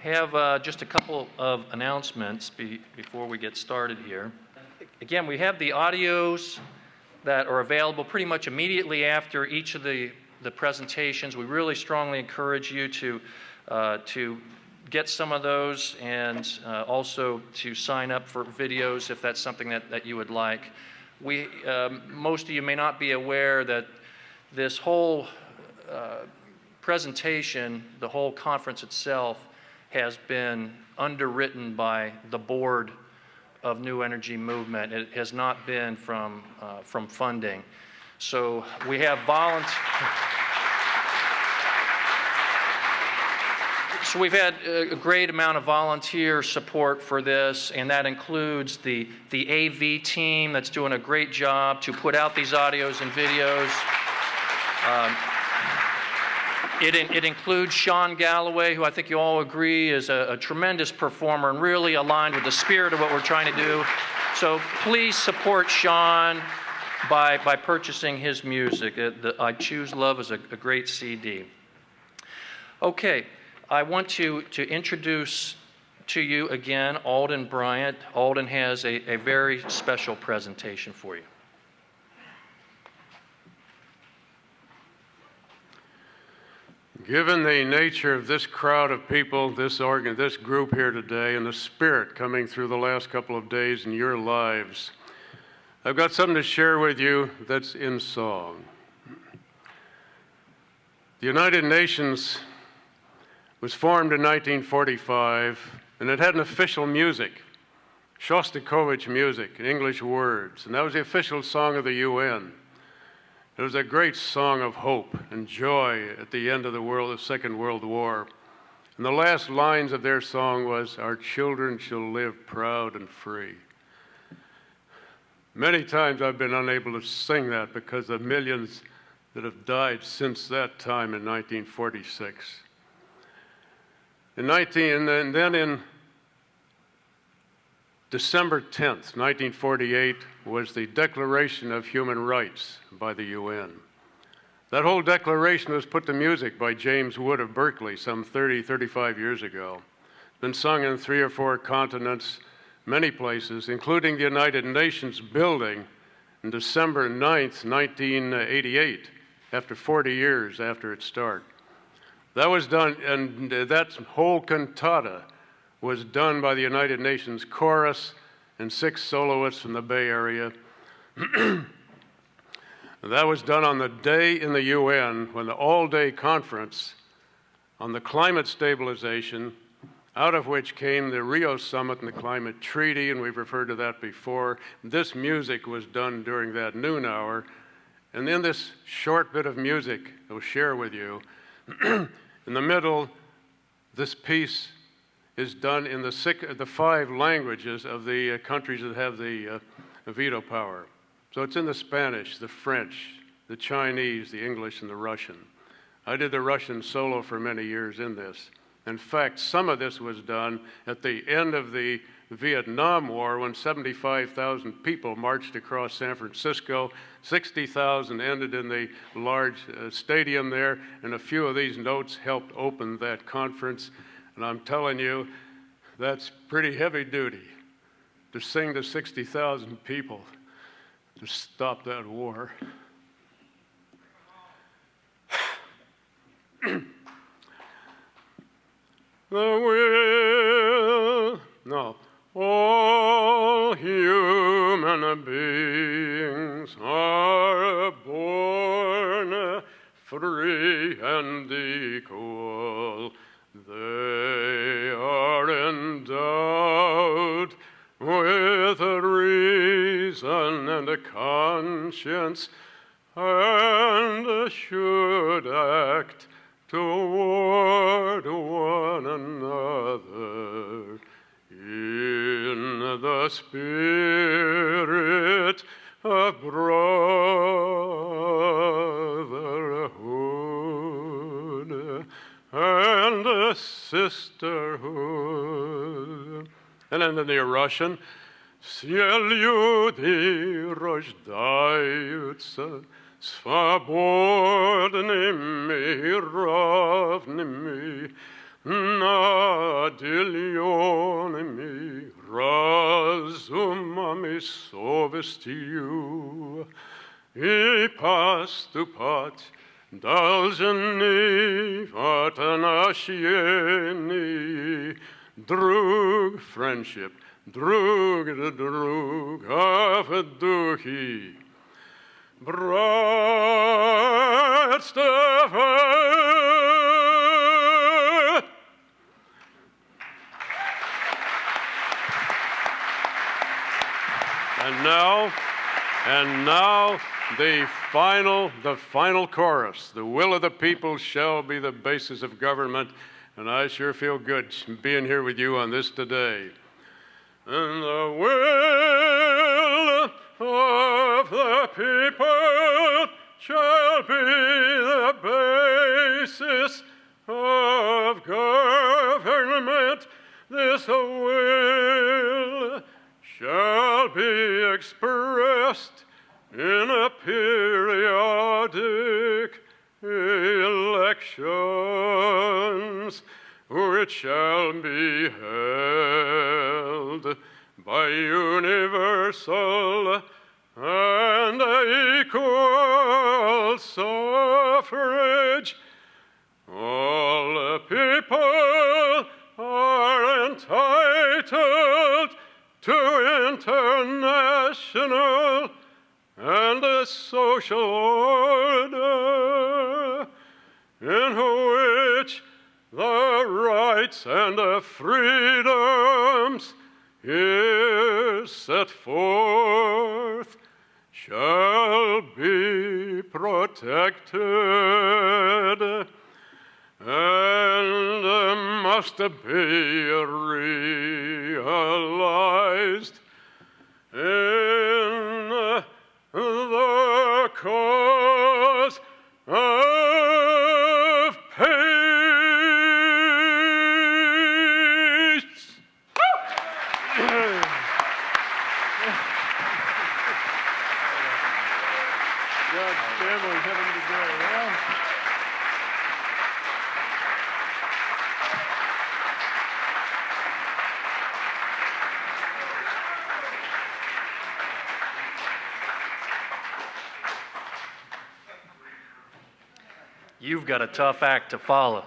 have just a couple of announcements before we get started here. Again, we have the audios that are available pretty much immediately after each of the presentations. We really strongly encourage you to get some of those, and also to sign up for videos if that's something that you would like. Most of you may not be aware that this whole presentation, the whole conference itself, has been underwritten by the board of New Energy Movement. It has not been from funding. So we have So we've had a great amount of volunteer support for this, and that includes the AV team that's doing a great job to put out these audios and videos. It includes Sean Galloway, who I think you all agree is a tremendous performer and really aligned with the spirit of what we're trying to do. So please support Sean by purchasing his music. I Choose Love is a great CD. Okay, I want to introduce to you again Alden Bryant. Alden has a very special presentation for you. Given the nature of this crowd of people, this group here today, and the spirit coming through the last couple of days in your lives, I've got something to share with you that's in song. The United Nations was formed in 1945, and it had an official music, Shostakovich music, in English words, and that was the official song of the UN. It was a great song of hope and joy at the end of the Second World War. And the last lines of their song was, "Our children shall live proud and free." Many times I've been unable to sing that because of millions that have died since that time in 1946. And then in December 10th, 1948, was the Declaration of Human Rights by the UN. That whole declaration was put to music by James Wood of Berkeley some 35 years ago. It's been sung in 3 or 4 continents, many places, including the United Nations building on December 9th, 1988, after 40 years after its start. That was done, and that whole cantata was done by the United Nations Chorus and 6 soloists from the Bay Area. That was done on the day in the UN when the all-day conference on the climate stabilization, out of which came the Rio Summit and the Climate Treaty, and we've referred to that before. This music was done during that noon hour. And in this short bit of music I'll share with you, in the middle, this piece is done in the 5 languages of the countries that have the veto power. So it's in the Spanish, the French, the Chinese, the English, and the Russian. I did the Russian solo for many years in this. In fact, some of this was done at the end of the Vietnam War when 75,000 people marched across San Francisco. 60,000 ended in the large stadium there, and a few of these notes helped open that conference. And I'm telling you, that's pretty heavy duty to sing to 60,000 people to stop that war. All human beings are born free and equal. They are endowed with a reason and a conscience, and should act toward one another in the spirit of brotherhood and sisterhood. And then the Russian, все люди рождаются свободными, равными, над dilionemi razumami sovestiu, I pastupat dalgeni vatanashieni, drug friendship, drug afduhi, bright Stefan. And now the final chorus. The will of the people shall be the basis of government, and I sure feel good being here with you on this today. And the will of the people shall be the basis of government. This will shall be expressed in a periodic elections, which shall be held by universal and equal suffrage. All the people are entitled to international and a social order in which the rights and the freedoms here set forth shall be protected and must be realized in the cause of peace. God's family heaven today, yeah? You've got a tough act to follow.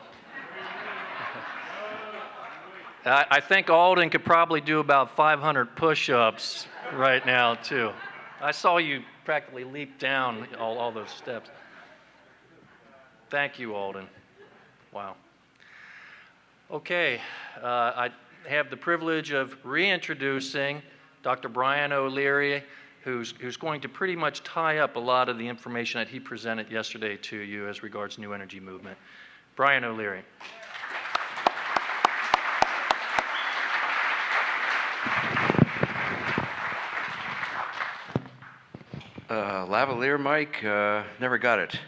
I think Alden could probably do about 500 push-ups right now, too. I saw you practically leap down all those steps. Thank you, Alden. Wow. Okay, I have the privilege of reintroducing Dr. Bryant O'Leary, who's going to pretty much tie up a lot of the information that he presented yesterday to you as regards New Energy Movement. Bryant O'Leary. Lavalier mic, never got it. It's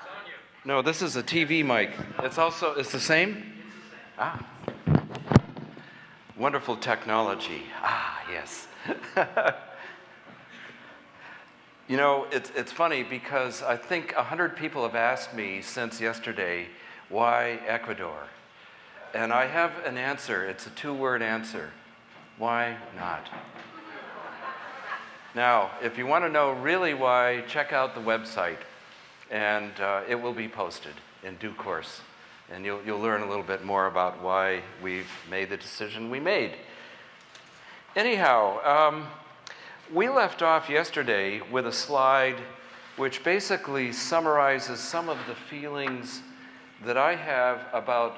on you. No, this is a TV mic. It's the same? Ah. Wonderful technology. Ah, yes. You know, it's funny because I think 100 people have asked me since yesterday, why Ecuador? And I have an answer. It's a two-word answer. Why not? Now, if you want to know really why, check out the website, and it will be posted in due course. And you'll learn a little bit more about why we've made the decision we made. Anyhow, we left off yesterday with a slide which basically summarizes some of the feelings that I have about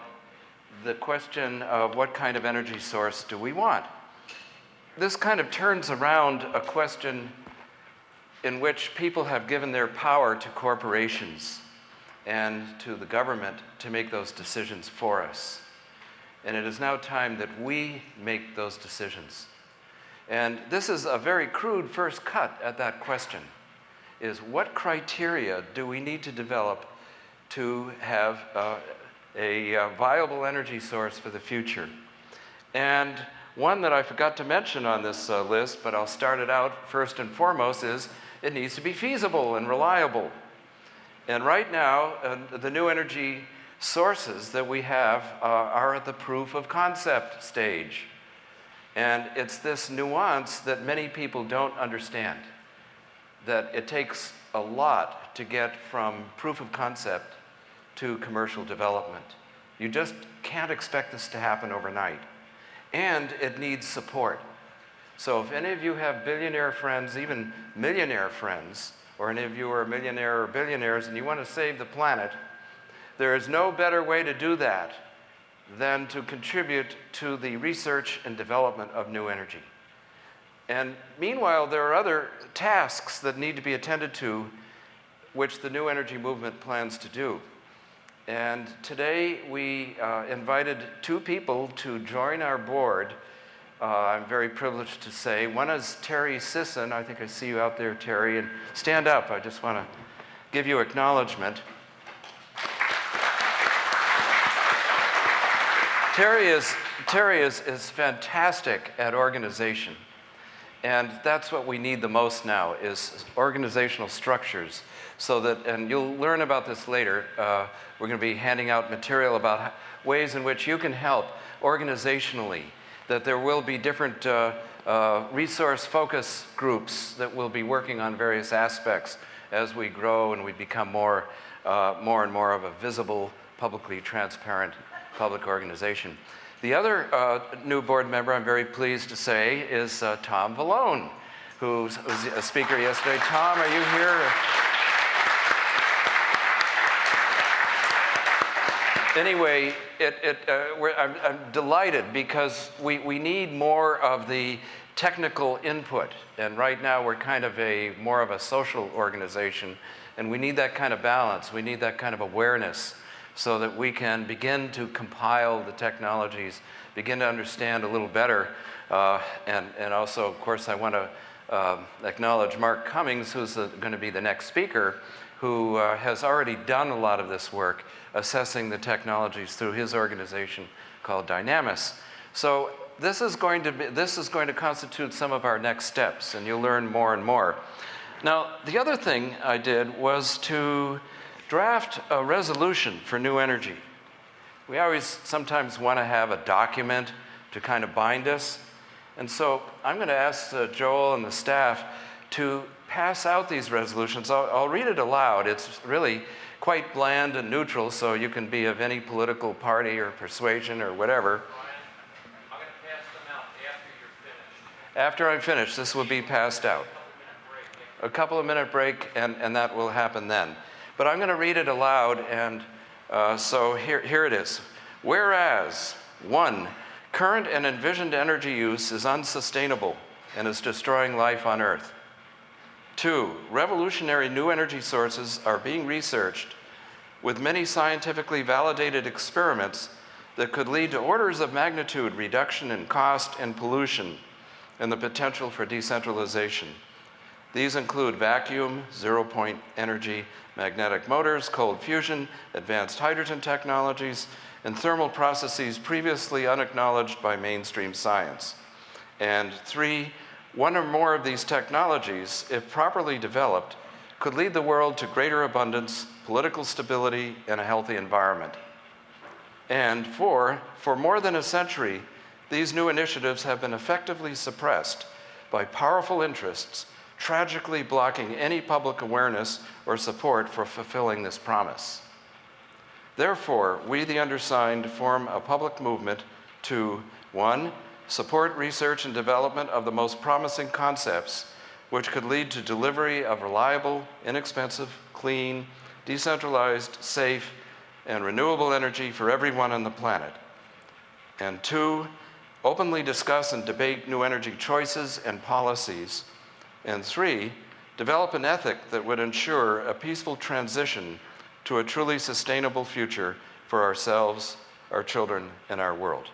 the question of what kind of energy source do we want. This kind of turns around a question in which people have given their power to corporations and to the government to make those decisions for us. And it is now time that we make those decisions. And this is a very crude first cut at that question, is what criteria do we need to develop to have a viable energy source for the future? And one that I forgot to mention on this list, but I'll start it out first and foremost, is it needs to be feasible and reliable. And right now, the new energy sources that we have are at the proof of concept stage. And it's this nuance that many people don't understand, that it takes a lot to get from proof of concept to commercial development. You just can't expect this to happen overnight. And it needs support. So if any of you have billionaire friends, even millionaire friends, or any of you are a millionaire or billionaires and you want to save the planet, there is no better way to do that than to contribute to the research and development of new energy. And meanwhile, there are other tasks that need to be attended to, which the new energy movement plans to do. And today we invited two people to join our board. I'm very privileged to say. One is Terry Sisson. I think I see you out there, Terry. And stand up. I just want to give you acknowledgement. Terry is fantastic at organization. And that's what we need the most now, is organizational structures. So that, and you'll learn about this later, we're going to be handing out material about ways in which you can help organizationally, that there will be different resource focus groups that will be working on various aspects as we grow and we become more and more of a visible, publicly transparent public organization. The other new board member, I'm very pleased to say, is Tom Valone, who was a speaker yesterday. Tom, are you here? Anyway, I'm delighted because we need more of the technical input. And right now we're kind of more of a social organization. And we need that kind of balance. We need that kind of awareness so that we can begin to compile the technologies, begin to understand a little better. And also, of course, I want to acknowledge Mark Cummings, who's going to be the next speaker, who has already done a lot of this work, assessing the technologies through his organization called Dynamis. So this is going to constitute some of our next steps, and you'll learn more and more. Now, the other thing I did was to draft a resolution for new energy. We always sometimes want to have a document to kind of bind us. And so I'm going to ask Joel and the staff to pass out these resolutions. I'll read it aloud. It's really quite bland and neutral, so you can be of any political party or persuasion or whatever. I'm going to pass them out after you're finished. After I'm finished, this will be passed out. A couple of minute break, and that will happen then. But I'm going to read it aloud, and so here it is. Whereas, 1, current and envisioned energy use is unsustainable and is destroying life on Earth. 2, revolutionary new energy sources are being researched with many scientifically validated experiments that could lead to orders of magnitude reduction in cost and pollution and the potential for decentralization. These include vacuum, zero-point energy, magnetic motors, cold fusion, advanced hydrogen technologies, and thermal processes previously unacknowledged by mainstream science. And 3, one or more of these technologies, if properly developed, could lead the world to greater abundance, political stability, and a healthy environment. And 4, for more than a century, these new initiatives have been effectively suppressed by powerful interests, tragically blocking any public awareness or support for fulfilling this promise. Therefore, we, the undersigned, form a public movement to 1, support research and development of the most promising concepts which could lead to delivery of reliable, inexpensive, clean, decentralized, safe, and renewable energy for everyone on the planet. And 2, openly discuss and debate new energy choices and policies. And 3, develop an ethic that would ensure a peaceful transition to a truly sustainable future for ourselves, our children, and our world.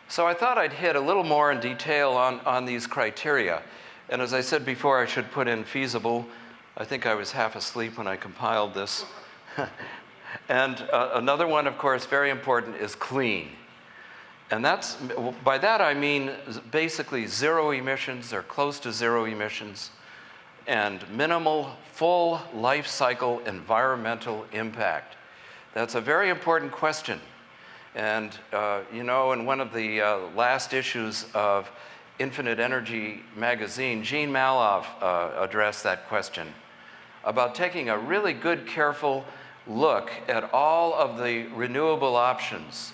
So I thought I'd hit a little more in detail on these criteria. And as I said before, I should put in feasible. I think I was half asleep when I compiled this. And another one, of course, very important, is clean. And by that I mean basically zero emissions or close to zero emissions and minimal full life cycle environmental impact. That's a very important question. And in one of the last issues of Infinite Energy magazine, Jeane addressed that question about taking a really good, careful look at all of the renewable options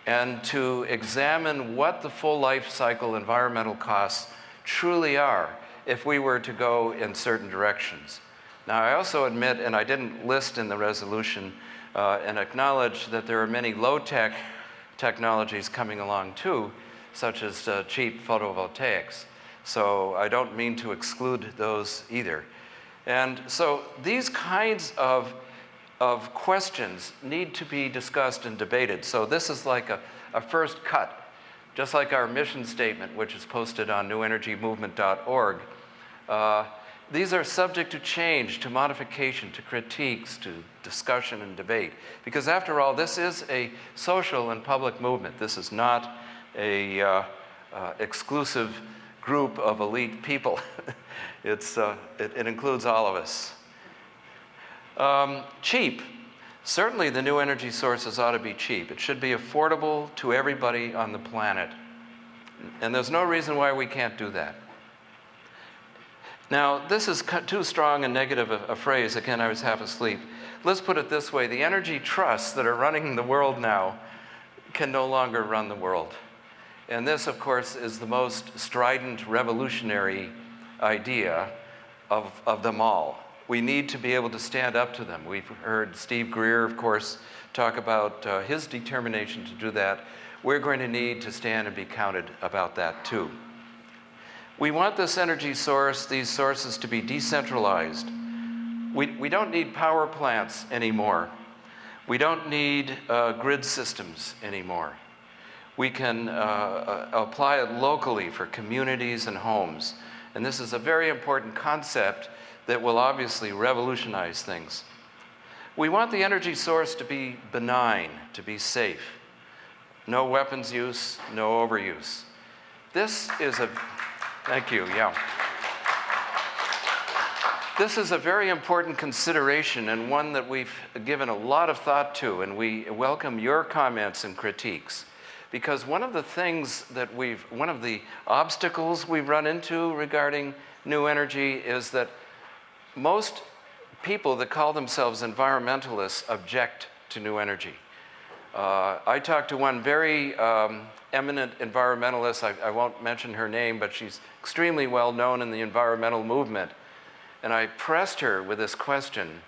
and to examine what the full life cycle environmental costs truly are if we were to go in certain directions. Now, I also admit, and I didn't list in the resolution, and acknowledge that there are many low-tech technologies coming along too, such as cheap photovoltaics. So I don't mean to exclude those either. And so these kinds of questions need to be discussed and debated. So this is like a first cut, just like our mission statement, which is posted on newenergymovement.org. These are subject to change, to modification, to critiques, to discussion and debate. Because after all, this is a social and public movement. This is not a exclusive group of elite people. It includes all of us. Cheap. Certainly the new energy sources ought to be cheap. It should be affordable to everybody on the planet. And there's no reason why we can't do that. Now, this is too strong and negative a phrase. Again, I was half asleep. Let's put it this way. The energy trusts that are running the world now can no longer run the world. And this, of course, is the most strident, revolutionary idea of them all. We need to be able to stand up to them. We've heard Steve Greer, of course, talk about his determination to do that. We're going to need to stand and be counted about that too. We want this energy source, these sources, to be decentralized. We don't need power plants anymore. We don't need grid systems anymore. We can apply it locally for communities and homes. And this is a very important concept that will obviously revolutionize things. We want the energy source to be benign, to be safe. No weapons use, no overuse. This is a, thank you, yeah. This is a very important consideration and one that we've given a lot of thought to, and we welcome your comments and critiques. Because one of the things that one of the obstacles we've run into regarding new energy is that most people that call themselves environmentalists object to new energy. I talked to one very eminent environmentalist, I won't mention her name, but she's extremely well known in the environmental movement. And I pressed her with this question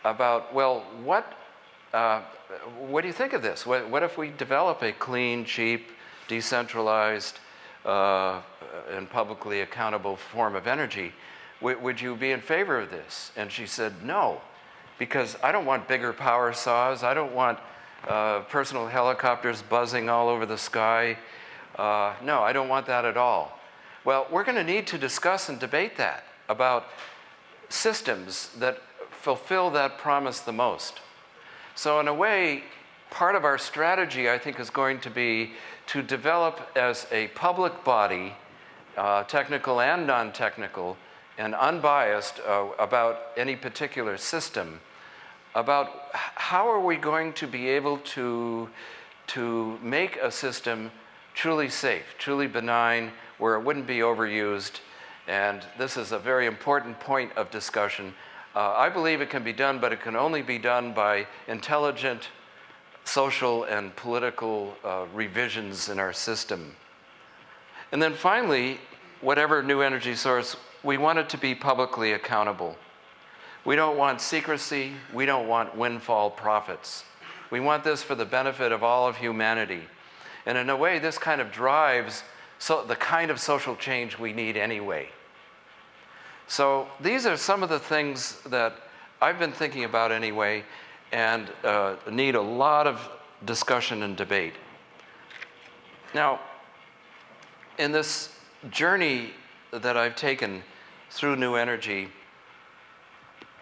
about, well, what do you think of this? What if we develop a clean, cheap, decentralized, and publicly accountable form of energy? Would you be in favor of this? And she said, no, because I don't want bigger power saws. I don't want personal helicopters buzzing all over the sky. No, I don't want that at all. Well, we're going to need to discuss and debate that about systems that fulfill that promise the most. So in a way, part of our strategy, I think, is going to be to develop as a public body, technical and non-technical, and unbiased about any particular system, about how are we going to be able to make a system truly safe, truly benign, where it wouldn't be overused. And this is a very important point of discussion. I believe it can be done, but it can only be done by intelligent social and political revisions in our system. And then finally, whatever new energy source, we want it to be publicly accountable. We don't want secrecy. We don't want windfall profits. We want this for the benefit of all of humanity. And in a way, this kind of drives the kind of social change we need anyway. So these are some of the things that I've been thinking about anyway and need a lot of discussion and debate. Now, in this journey that I've taken through new energy,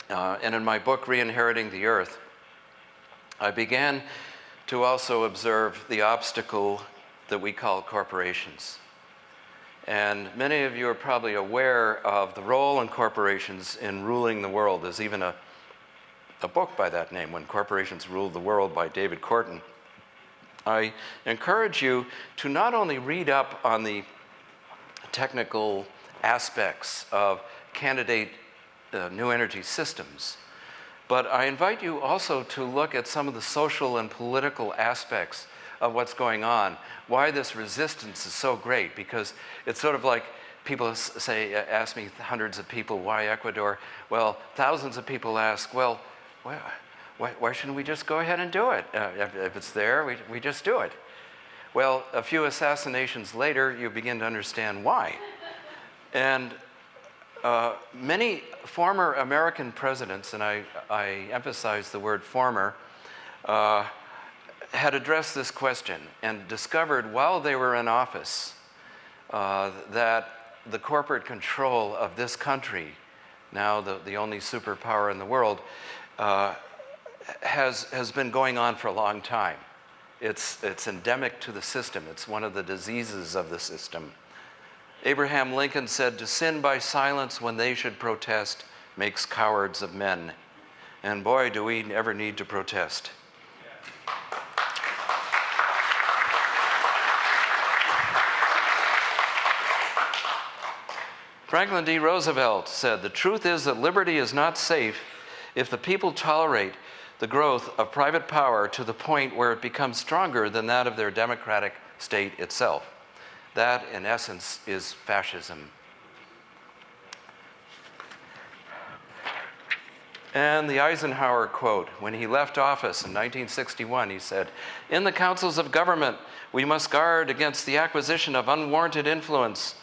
and in my book, Re-inheriting the Earth, I began to also observe the obstacle that we call corporations. And many of you are probably aware of the role in corporations in ruling the world. There's even a book by that name, When Corporations Ruled the World, by David Korten. I encourage you to not only read up on the technical aspects of candidate new energy systems, but I invite you also to look at some of the social and political aspects of what's going on, why this resistance is so great, because it's sort of like people ask me, hundreds of people, why Ecuador? Well, thousands of people ask, well, why shouldn't we just go ahead and do it? If it's there, we just do it. Well, a few assassinations later, you begin to understand why. And many former American presidents, and I emphasize the word former, had addressed this question and discovered while they were in office that the corporate control of this country, now the only superpower in the world, has been going on for a long time. It's endemic to the system. It's one of the diseases of the system. Abraham Lincoln said, "To sin by silence when they should protest makes cowards of men." And boy, do we ever need to protest. Franklin D. Roosevelt said, "The truth is that liberty is not safe if the people tolerate the growth of private power to the point where it becomes stronger than that of their democratic state itself." That, in essence, is fascism. And the Eisenhower quote, when he left office in 1961, he said, "In the councils of government, we must guard against the acquisition of unwarranted influence,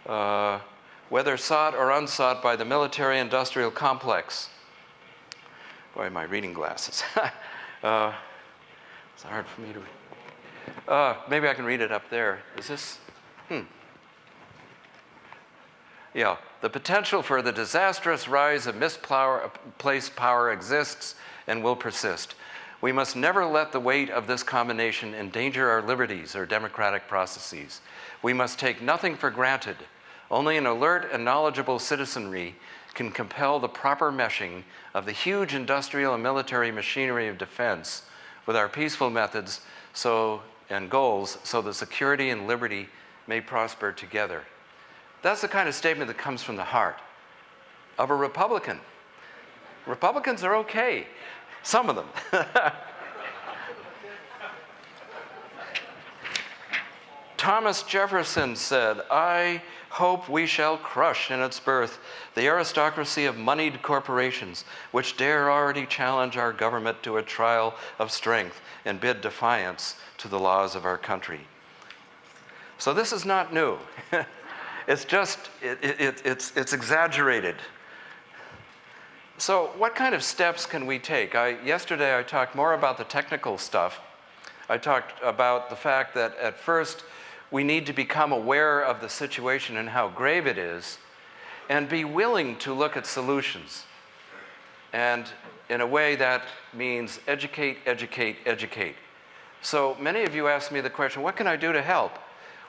whether sought or unsought by the military-industrial complex." Boy, my reading glasses. It's hard for me to... maybe I can read it up there. Is this? Yeah. "The potential for the disastrous rise of misplaced power exists and will persist. We must never let the weight of this combination endanger our liberties or democratic processes. We must take nothing for granted. Only an alert and knowledgeable citizenry can compel the proper meshing of the huge industrial and military machinery of defense with our peaceful methods and goals so that security and liberty may prosper together." That's the kind of statement that comes from the heart of a Republican. Republicans are okay, some of them. Thomas Jefferson said, "I hope we shall crush in its birth the aristocracy of moneyed corporations, which dare already challenge our government to a trial of strength and bid defiance to the laws of our country." So this is not new. It's just, it's exaggerated. So what kind of steps can we take? Yesterday I talked more about the technical stuff. I talked about the fact that at first we need to become aware of the situation and how grave it is, and be willing to look at solutions. And in a way that means educate, educate, educate. So many of you ask me the question, what can I do to help?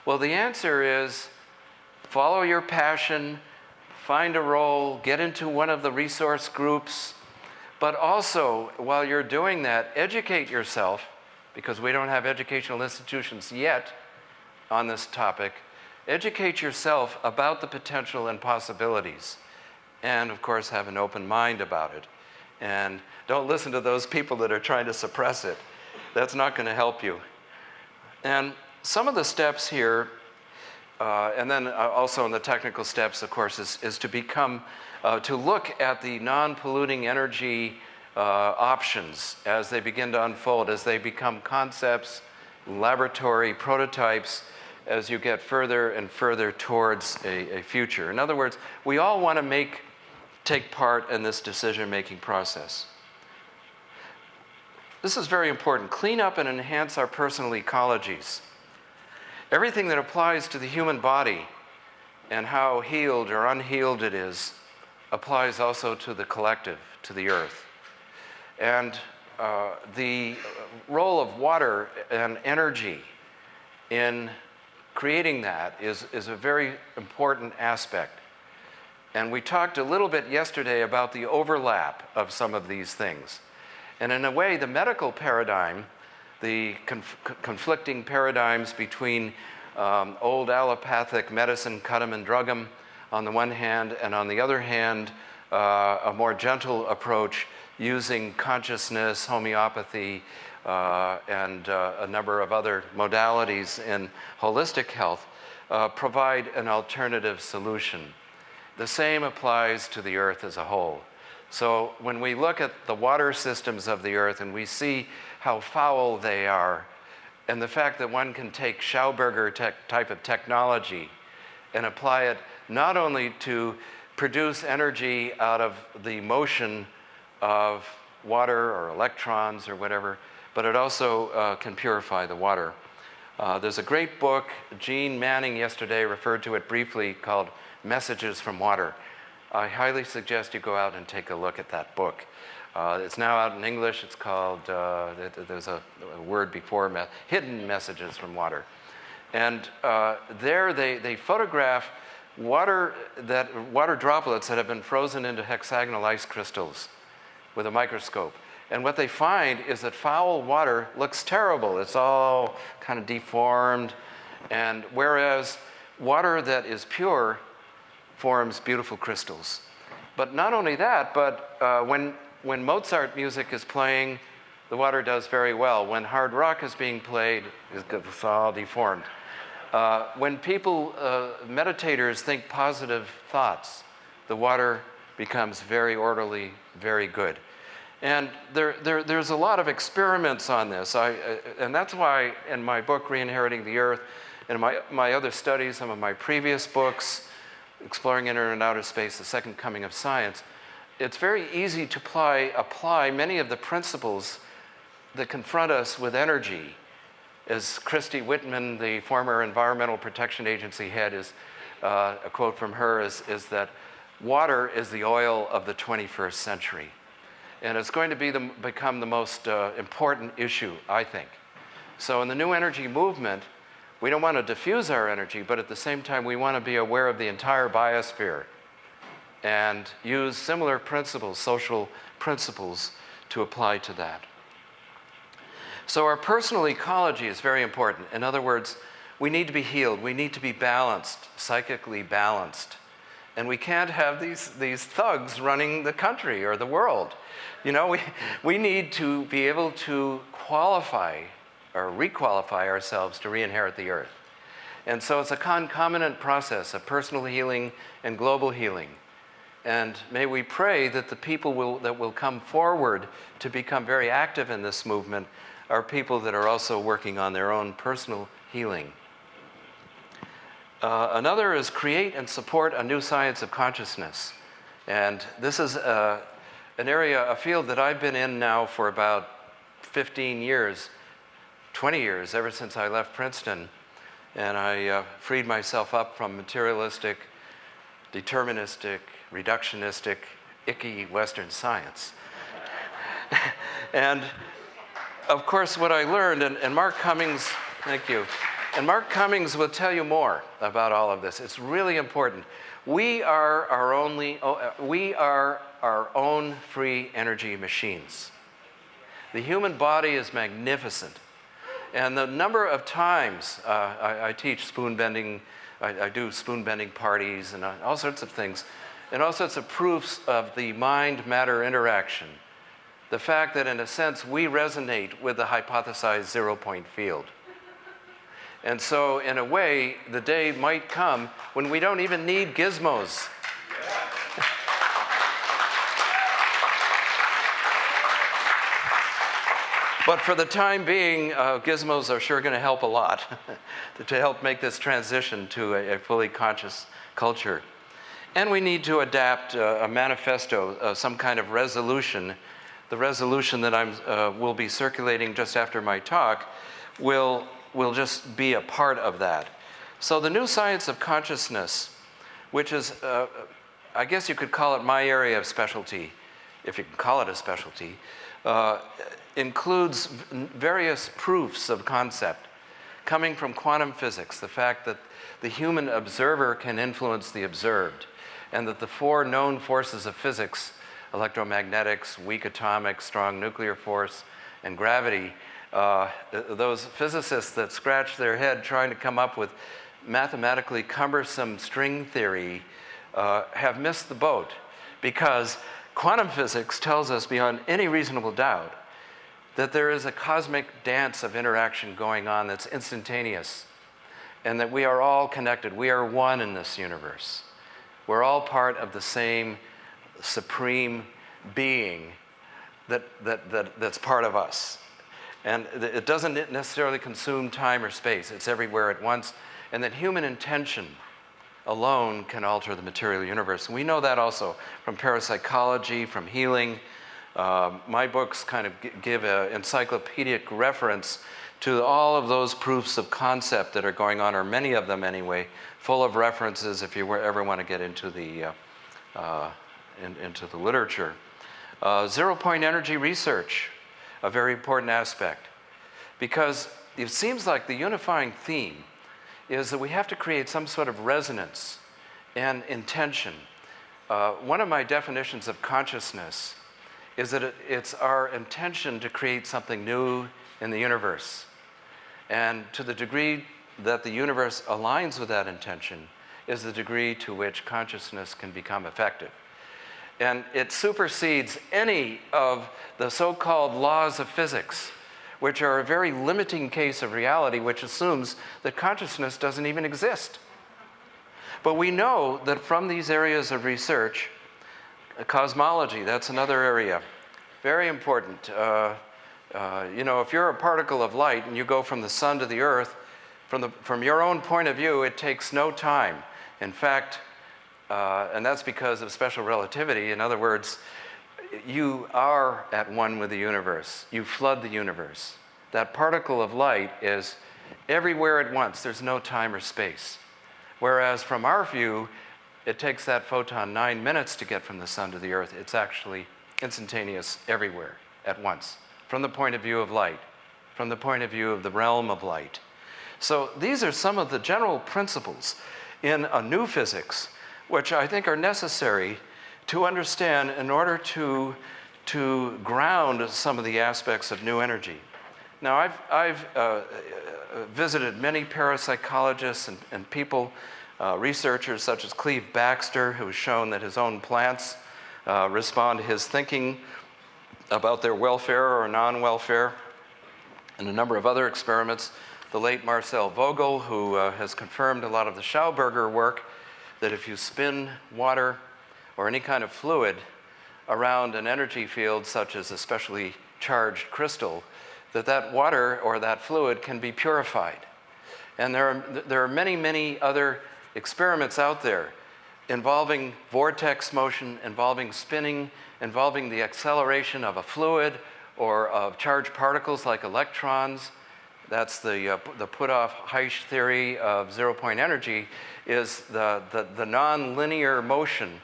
Well, the answer is follow your passion, find a role, get into one of the resource groups, but also, while you're doing that, educate yourself, because we don't have educational institutions yet on this topic. Educate yourself about the potential and possibilities, and of course have an open mind about it. And don't listen to those people that are trying to suppress it. That's not going to help you. And some of the steps here, and then also in the technical steps, of course, is to become, to look at the non-polluting energy options as they begin to unfold, as they become concepts, laboratory prototypes, as you get further and further towards a future. In other words, we all want to take part in this decision-making process. This is very important. Clean up and enhance our personal ecologies. Everything that applies to the human body and how healed or unhealed it is applies also to the collective, to the earth. And the role of water and energy in creating that is a very important aspect. And we talked a little bit yesterday about the overlap of some of these things. And in a way, the medical paradigm, the conflicting paradigms between old allopathic medicine, cut 'em and drug 'em on the one hand, and on the other hand, a more gentle approach using consciousness, homeopathy, and a number of other modalities in holistic health provide an alternative solution. The same applies to the earth as a whole. So when we look at the water systems of the earth and we see how foul they are, and the fact that one can take Schauberger type of technology and apply it not only to produce energy out of the motion of water or electrons or whatever, but it also can purify the water. There's a great book, Jeane Manning yesterday referred to it briefly, called Messages from Water. I highly suggest you go out and take a look at that book. It's now out in English. It's called, there's a word before, Hidden Messages from Water. And there they photograph water droplets that have been frozen into hexagonal ice crystals with a microscope. And what they find is that foul water looks terrible. It's all kind of deformed. And whereas water that is pure forms beautiful crystals. But not only that, but when Mozart music is playing, the water does very well. When hard rock is being played, it's all deformed. When people, meditators, think positive thoughts, the water becomes very orderly, very good. And there's a lot of experiments on this. And that's why in my book, Re-inheriting the Earth, and my other studies, some of my previous books, Exploring Inner and Outer Space, The Second Coming of Science, it's very easy to apply many of the principles that confront us with energy. As Christy Whitman, the former Environmental Protection Agency head, a quote from her is that water is the oil of the 21st century. And it's going to become the most important issue, I think. So in the new energy movement, we don't want to diffuse our energy, but at the same time, we want to be aware of the entire biosphere and use similar principles, social principles, to apply to that. So our personal ecology is very important. In other words, we need to be healed. We need to be balanced, psychically balanced. And we can't have these thugs running the country or the world. You know, we need to be able to qualify or requalify ourselves to re-inherit the earth. And so it's a concomitant process of personal healing and global healing. And may we pray that the people that will come forward to become very active in this movement are people that are also working on their own personal healing. Another is create and support a new science of consciousness. And this is an area, a field that I've been in now for about 15 years, 20 years, ever since I left Princeton. And I freed myself up from materialistic, deterministic, reductionistic, icky Western science. And of course, what I learned, and Mark Cummings, thank you, and Mark Cummings will tell you more about all of this. It's really important. We are our own free energy machines. The human body is magnificent. And the number of times I teach spoon bending, I do spoon bending parties and all sorts of things, and all sorts of proofs of the mind-matter interaction. The fact that, in a sense, we resonate with the hypothesized zero-point field. And so, in a way, the day might come when we don't even need gizmos. But for the time being, gizmos are sure going to help a lot to help make this transition to a fully conscious culture. And we need to adapt a manifesto, some kind of resolution. The resolution that will be circulating just after my talk will just be a part of that. So the new science of consciousness, which is, I guess you could call it my area of specialty, if you can call it a specialty, includes various proofs of concept. coming from quantum physics, the fact that the human observer can influence the observed, and that the four known forces of physics, electromagnetics, weak atomic, strong nuclear force, and gravity, those physicists that scratch their head trying to come up with mathematically cumbersome string theory have missed the boat, because quantum physics tells us beyond any reasonable doubt that there is a cosmic dance of interaction going on that's instantaneous, and that we are all connected. We are one in this universe. We're all part of the same supreme being that's part of us. And it doesn't necessarily consume time or space. It's everywhere at once. And that human intention alone can alter the material universe. And we know that also from parapsychology, from healing. My books kind of give an encyclopedic reference to all of those proofs of concept that are going on, or many of them anyway, full of references if you ever want to get into the literature. Zero-point energy research, a very important aspect, because it seems like the unifying theme is that we have to create some sort of resonance and intention. One of my definitions of consciousness is that it's our intention to create something new in the universe. And to the degree that the universe aligns with that intention is the degree to which consciousness can become effective. And it supersedes any of the so-called laws of physics, which are a very limiting case of reality, which assumes that consciousness doesn't even exist. But we know that from these areas of research, cosmology, that's another area, very important. If you're a particle of light and you go from the sun to the earth, from your own point of view, it takes no time. In fact, and that's because of special relativity. In other words, you are at one with the universe. You flood the universe. That particle of light is everywhere at once. There's no time or space. Whereas from our view, it takes that photon 9 minutes to get from the sun to the earth. It's actually instantaneous everywhere at once, from the point of view of light, from the point of view of the realm of light. So these are some of the general principles in a new physics, which I think are necessary to understand in order to ground some of the aspects of new energy. Now, I've visited many parapsychologists and people, researchers such as Cleve Baxter, who has shown that his own plants respond to his thinking about their welfare or non-welfare, and a number of other experiments. The late Marcel Vogel, who has confirmed a lot of the Schauberger work, that if you spin water or any kind of fluid around an energy field, such as a specially charged crystal, that water or that fluid can be purified. And there are many, many other experiments out there involving vortex motion, involving spinning, involving the acceleration of a fluid or of charged particles like electrons. That's the put-off Heisch theory of zero-point energy, is the non-linear motion,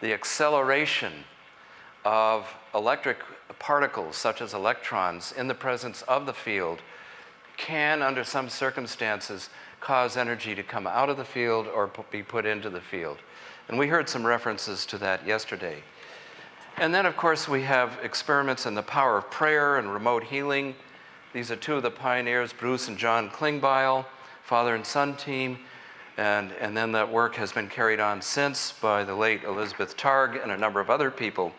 the acceleration of electric particles such as electrons in the presence of the field can, under some circumstances, cause energy to come out of the field or be put into the field. And we heard some references to that yesterday. And then, of course, we have experiments in the power of prayer and remote healing. These are two of the pioneers, Bruce and John Klingbeil, father and son team. And then that work has been carried on since by the late Elizabeth Targ and a number of other people.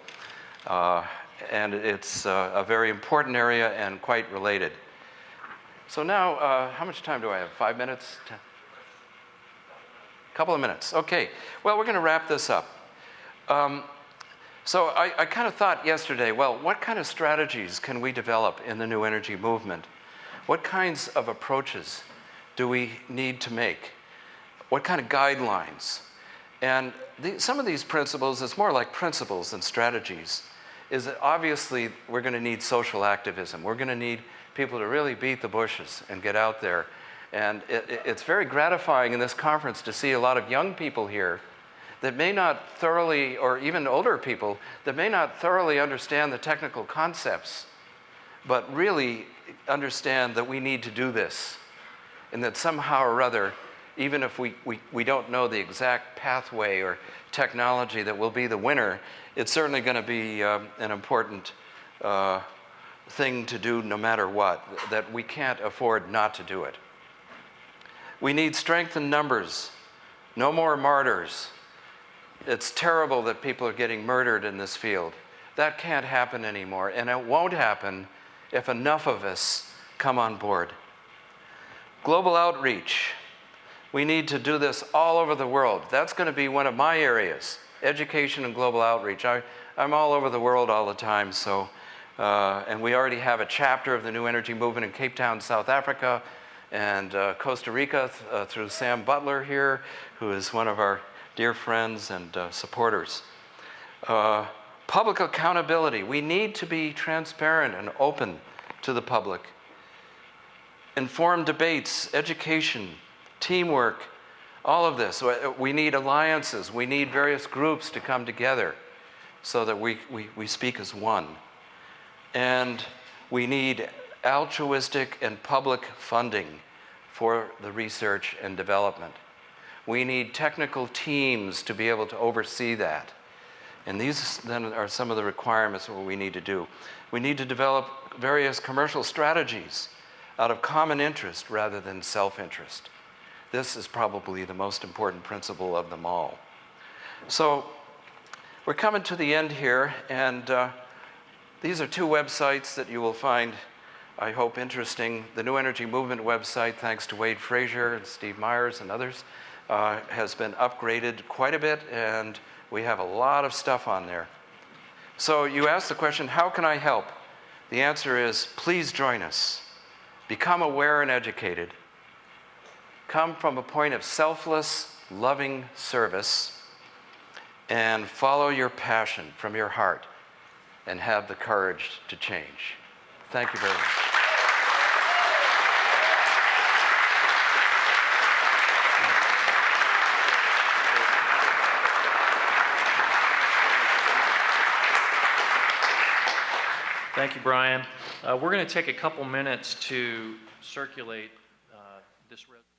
And it's a very important area and quite related. So now, how much time do I have? 5 minutes? 10? Couple of minutes. Okay. Well, we're going to wrap this up. So I kind of thought yesterday, well, what kind of strategies can we develop in the new energy movement? What kinds of approaches do we need to make? What kind of guidelines? And some of these principles, it's more like principles than strategies, is that obviously we're going to need social activism. We're going to need people to really beat the bushes and get out there. And it's very gratifying in this conference to see a lot of young people here that may not thoroughly, or even older people, that may not thoroughly understand the technical concepts, but really understand that we need to do this. and that somehow or other, even if we don't know the exact pathway or technology that will be the winner, it's certainly going to be an important thing to do no matter what, that we can't afford not to do it. We need strength in numbers. No more martyrs. It's terrible that people are getting murdered in this field. That can't happen anymore, and it won't happen if enough of us come on board. Global outreach. We need to do this all over the world. That's going to be one of my areas, education and global outreach. I'm all over the world all the time, so, and we already have a chapter of the New Energy Movement in Cape Town, South Africa, and Costa Rica through Sam Butler here, who is one of our dear friends and supporters. Public accountability. We need to be transparent and open to the public. Informed debates, education, teamwork, all of this. We need alliances. We need various groups to come together so that we speak as one. And we need altruistic and public funding for the research and development. We need technical teams to be able to oversee that. And these then are some of the requirements of what we need to do. We need to develop various commercial strategies out of common interest rather than self-interest. This is probably the most important principle of them all. So we're coming to the end here, and these are two websites that you will find, I hope, interesting. The New Energy Movement website, thanks to Wade Frazier and Steve Myers and others, has been upgraded quite a bit, and we have a lot of stuff on there. So you ask the question, how can I help? The answer is, please join us. Become aware and educated. Come from a point of selfless, loving service, and follow your passion from your heart, and have the courage to change. Thank you very much. Thank you, Brian. We're going to take a couple minutes to circulate this resolution.